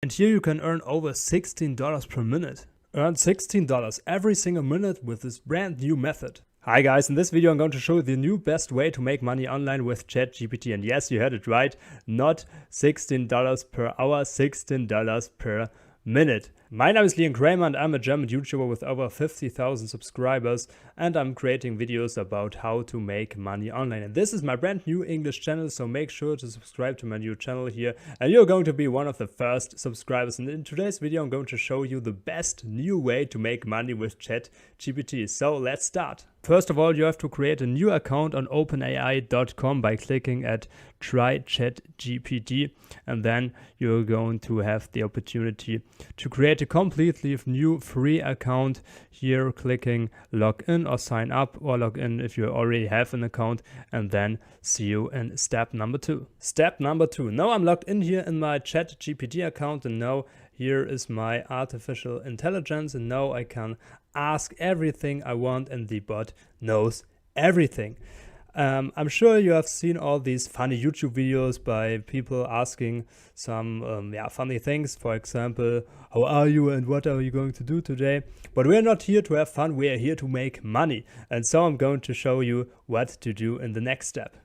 And here you can earn over $16 per minute. Earn $16 every single minute with this brand new method. Hi guys, in this video I'm going to show you the new best way to make money online with ChatGPT. And yes, you heard it right, not $16 per hour, $16 per minute. My name is Leon Kramer and I'm a German YouTuber with over 50,000 subscribers, and I'm creating videos about how to make money online. And this is my brand new English channel, so make sure to subscribe to my new channel here and you're going to be one of the first subscribers. And in today's video I'm going to show you the best new way to make money with ChatGPT. So let's start. First of all, you have to create a new account on OpenAI.com by clicking at Try ChatGPT, and then you're going to have the opportunity to create a completely new free account here, clicking log in or sign up, or log in if you already have an account, and then see you in step number 2. Step number 2. Now I'm logged in here in my ChatGPT account, and now here is my artificial intelligence, and now I can ask everything I want and the bot knows everything. I'm sure you have seen all these funny YouTube videos by people asking some funny things. For example, how are you and what are you going to do today? But we're not here to have fun, we are here to make money. And so I'm going to show you what to do in the next step.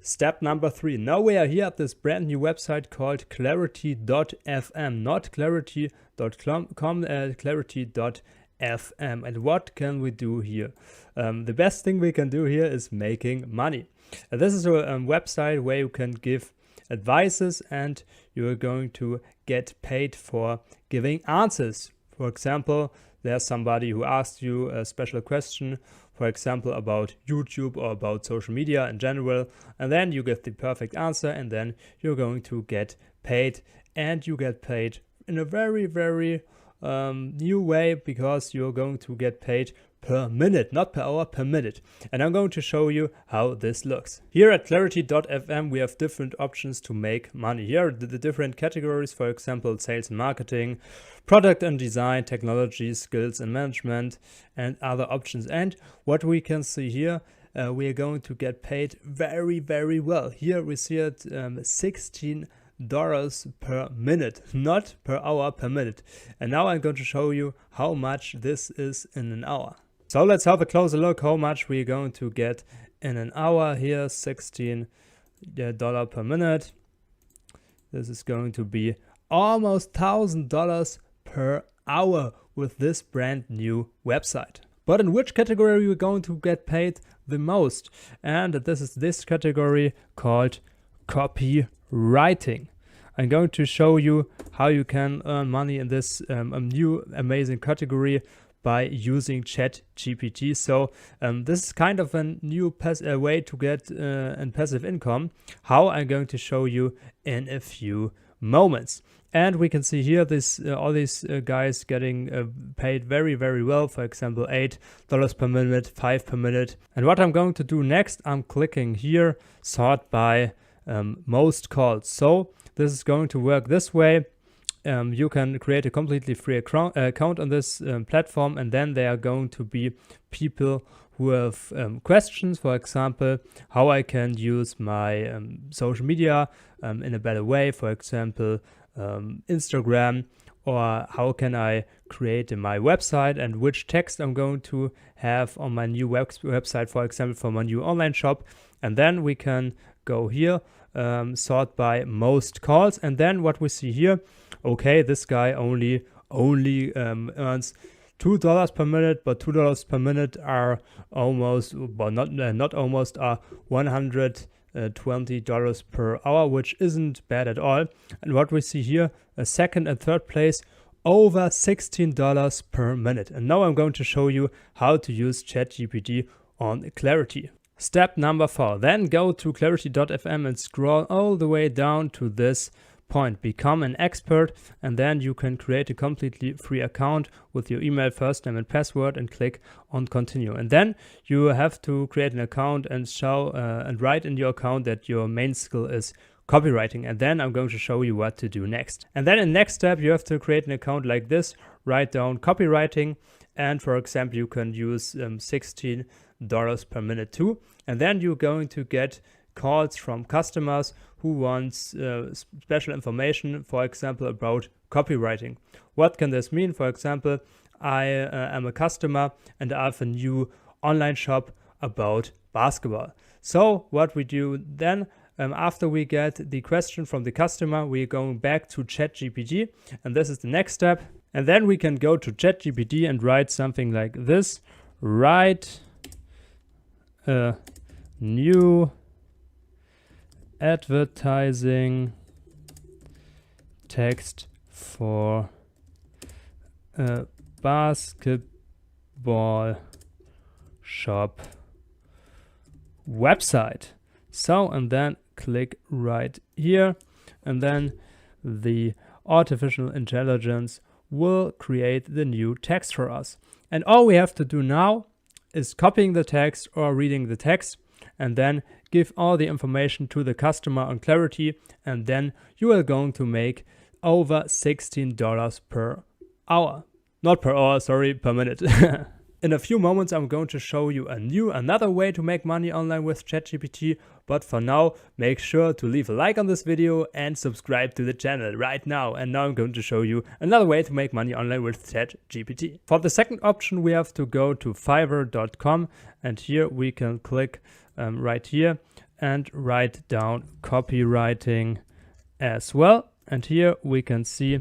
Step number 3. Now we are here at this brand new website called clarity.fm, not clarity.com, clarity.fm. And what can we do here? The best thing we can do here is making money. This is a website where you can give advices and you're going to get paid for giving answers. For example, there's somebody who asks you a special question, for example, about YouTube or about social media in general, and then you get the perfect answer, and then you're going to get paid, and you get paid in a very new way, because you're going to get paid per minute, not per hour, per minute. And I'm going to show you how this looks. Here at clarity.fm we have different options to make money. Here are the different categories, for example, sales and marketing, product and design, technology, skills and management, and other options. And what we can see here, we are going to get paid very well. Here we see it $16 per minute, not per hour, per minute. And now I'm going to show you how much this is in an hour. So let's have a closer look how much we're going to get in an hour. Here, $16 per minute. This is going to be almost $1,000 per hour with this brand new website. But in which category we're going to get paid the most? And this is this category called copywriting. I'm going to show you how you can earn money in this new amazing category by using ChatGPT. So this is kind of a new way to get passive income, how I'm going to show you in a few moments. And we can see here this all these guys getting paid very well. For example, $8 per minute, $5 per minute. And what I'm going to do next, I'm clicking here, sort by most calls. So this is going to work this way. You can create a completely free account on this platform, and then there are going to be people who have questions. For example, how I can use my social media in a better way, for example, Instagram, or how can I create my website and which text I'm going to have on my new website, for example, for my new online shop. And then we can go here, sort by most calls, and then what we see here, okay, this guy only earns $2 per minute, but $2 per minute are almost, but not almost, are $120 per hour, which isn't bad at all. And what we see here, a second and third place, over $16 per minute. And now I'm going to show you how to use ChatGPT on Clarity. Step number 4, then go to clarity.fm and scroll all the way down to this point, become an expert, and then you can create a completely free account with your email, first name and password, and click on continue. And then you have to create an account and show and write in your account that your main skill is copywriting. And then I'm going to show you what to do next. And then in the next step, you have to create an account like this, write down copywriting, and for example, you can use $16 per minute too. And then you're going to get calls from customers who want special information, for example, about copywriting. What can this mean? For example, I am a customer and I have a new online shop about basketball. So what we do then, after we get the question from the customer, we're going back to ChatGPT, and this is the next step. And then we can go to ChatGPT and write something like this: write a new advertising text for a basketball shop website. So, and then click right here, and then the artificial intelligence will create the new text for us. And all we have to do now is copying the text or reading the text, and then give all the information to the customer on Clarity, and then you are going to make over $16 per hour. Not per hour, sorry, per minute. In a few moments, I'm going to show you another way to make money online with ChatGPT. But for now, make sure to leave a like on this video and subscribe to the channel right now. And now I'm going to show you another way to make money online with ChatGPT. For the second option, we have to go to fiverr.com, and here we can click right here and write down copywriting as well. And here we can see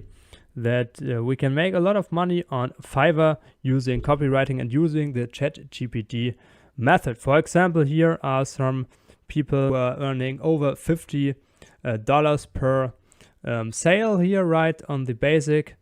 that we can make a lot of money on Fiverr using copywriting and using the ChatGPT method. For example, here are some people who are earning over $50 per sale here, right on the basic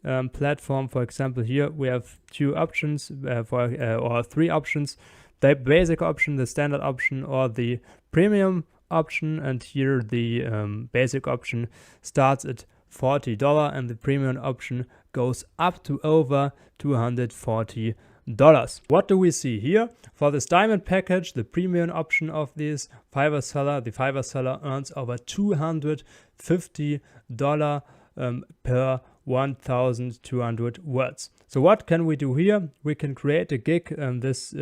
platform. For example, here we have two options or three options: the basic option, the standard option, or the premium option. And here the basic option starts at $40 and the premium option goes up to over $240. What do we see here? For this diamond package, the premium option of this Fiverr seller, the Fiverr seller earns over $250 per 1,200 words. So what can we do here? We can create a gig, and this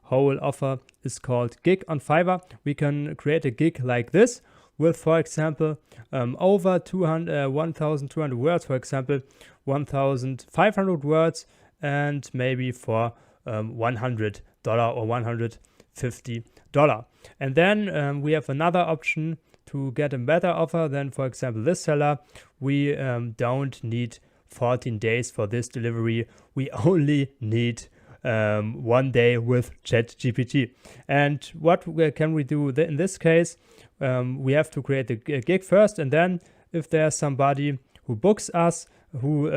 whole offer is called Gig on Fiverr. We can create a gig like this with, for example, over 1,200 words, for example, 1,500 words, and maybe for $100 or $150. And then we have another option to get a better offer than, for example, this seller. We don't need 14 days for this delivery. We only need 1 day with ChatGPT. And what can we do in this case? We have to create a gig first, and then if there's somebody who books us, who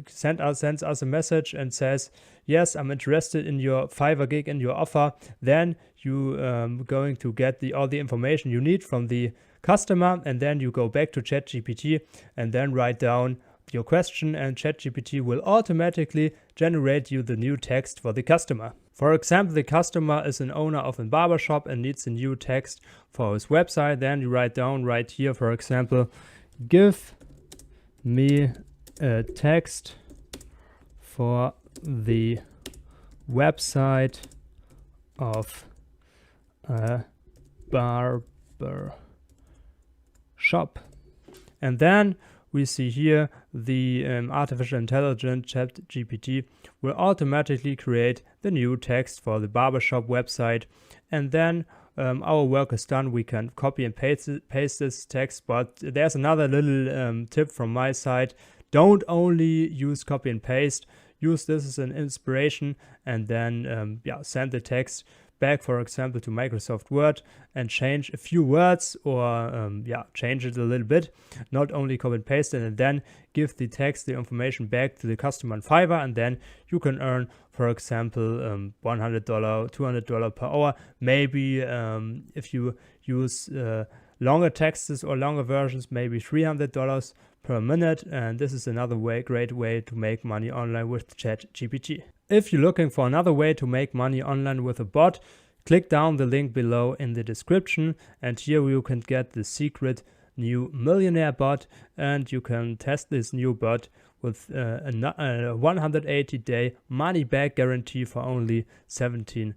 sends us a message and says, yes, I'm interested in your Fiverr gig and your offer, then you going to get all the information you need from the customer, and then you go back to ChatGPT and then write down your question, and ChatGPT will automatically generate you the new text for the customer. For example, the customer is an owner of a barbershop and needs a new text for his website. Then you write down right here, for example, give me a text for the website of a barber shop. And then we see here the artificial intelligence ChatGPT will automatically create the new text for the barbershop website. And then our work is done. We can copy and paste this text, but there's another little tip from my side. Don't only use copy and paste. Use this as an inspiration, and then send the text back, for example, to Microsoft Word and change a few words, or change it a little bit. Not only copy and paste it, and then give the text, the information back to the customer on Fiverr, and then you can earn, for example, $100, $200 per hour. Maybe if you use longer texts or longer versions, maybe $300 per minute. And this is another great way to make money online with ChatGPT. If you're looking for another way to make money online with a bot, click down the link below in the description, and here you can get the secret new millionaire bot, and you can test this new bot with a 180-day money-back guarantee for only $17.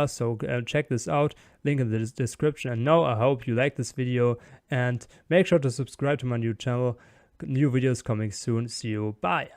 So check this out, link in the description. And now I hope you like this video, and make sure to subscribe to my new channel. New videos coming soon. See you. Bye.